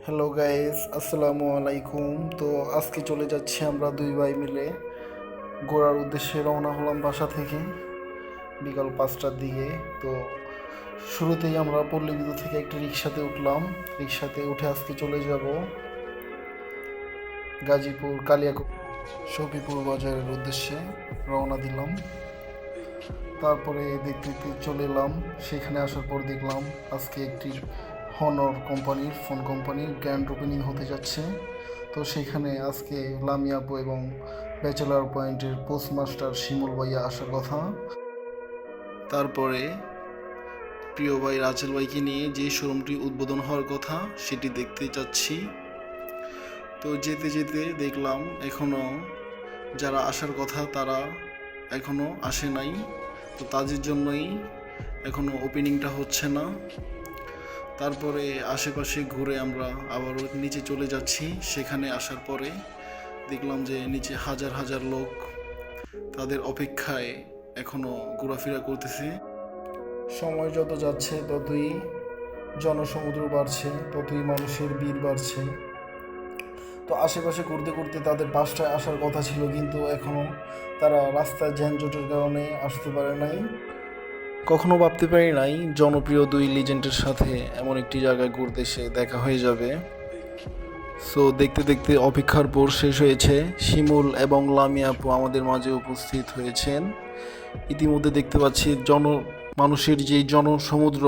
Hello guys, আসসালামু আলাইকুম। তো আজকে চলে যাচ্ছি আমরা দুই ভাই মিলে ঘোরার উদ্দেশ্যে রওনা হলাম বাসা থেকে বিকাল 5টার দিকে। তো শুরুতেই আমরা পল্লীবিদ্যুৎ থেকে একটা রিক্সাতে উঠলাম। রিক্সাতে উঠে আজকে চলে যাব গাজীপুর কালিয়াকৈর সফিপুর বাজারের উদ্দেশ্যে রওনা দিলাম। তারপরে দেখতে দেখতে চলে এলাম। সেখানে আসার পর দেখলাম আজকে একটি হনর কোম্পানির ফোন কোম্পানির গ্র্যান্ড ওপেনিং হতে যাচ্ছে। তো সেখানে আজকে লামি আপু এবং ব্যাচেলার পয়েন্টের পোস্টমাস্টার শিমুল ভাইয়া আসার কথা। তারপরে প্রিয় ভাই রাচেল ভাইকে নিয়ে যে শোরুমটি উদ্বোধন হওয়ার কথা সেটি দেখতে যাচ্ছি। তো যেতে যেতে দেখলাম এখনও যারা আসার কথা তারা এখনও আসে নাই। তো তাদের জন্যই এখনও ওপেনিংটা হচ্ছে না। তারপরে আশেপাশে ঘুরে আমরা আবারও নিচে চলে যাচ্ছি। সেখানে আসার পরে দেখলাম যে নিচে হাজার হাজার লোক তাদের অপেক্ষায় এখনও ঘোরাফেরা করতেছে। সময় যত যাচ্ছে ততই জনসমুদ্র বাড়ছে, ততই মানুষের ভিড় বাড়ছে। তো আশেপাশে ঘুরতে ঘুরতে তাদের 5টায় আসার কথা ছিল, কিন্তু এখনও তারা রাস্তায় যানজটের কারণে আসতে পারে নাই। কখনো ভাবতে পারি নাই জনপ্রিয় দুই লিজেন্ডের সাথে এমন একটি জায়গায় ঘুরতে এসে দেখা হয়ে যাবে। সো দেখতে দেখতে অপেক্ষার পর শেষ হয়েছে। শিমুল এবং লামি আপু আমাদের মাঝে উপস্থিত হয়েছেন। ইতিমধ্যে দেখতে পাচ্ছি মানুষের যে জনসমুদ্র,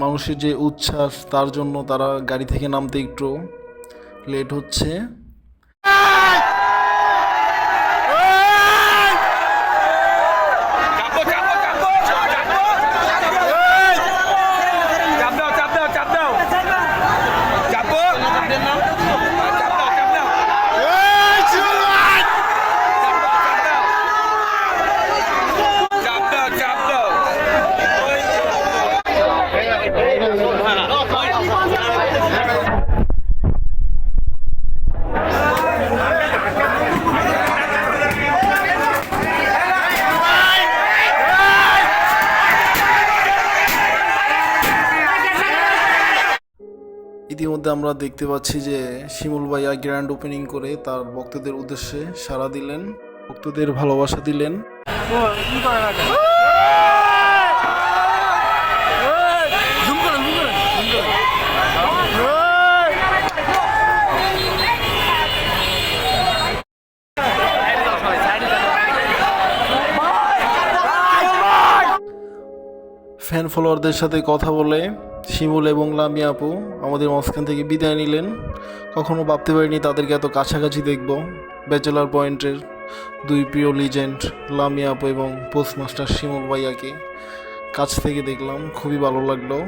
মানুষের যে উচ্ছ্বাস, তার জন্য তারা গাড়ি থেকে নামতে একটু লেট হচ্ছে। ইতিমধ্যে আমরা দেখতে পাচ্ছি যে শিমুল ভাইয়া গ্র্যান্ড ওপেনিং করে তার ভক্তদের উদ্দেশ্যে সাড়া দিলেন, ভক্তদের ভালোবাসা দিলেন। ফ্যান ফলোয়ারদের সাথে কথা বলে শিমুল এবং লামি আপু আমাদের মাঝখান থেকে বিদায় নিলেন। কখনো ভাবতে পারিনি তাদেরকে এত কাছাকাছি দেখব। ব্যাচেলার পয়েন্টের দুই প্রিয় লিজেন্ড লামি আপু এবং পোস্টমাস্টার শিমুল ভাইয়াকে কাছ থেকে দেখলাম, খুবই ভালো লাগলো।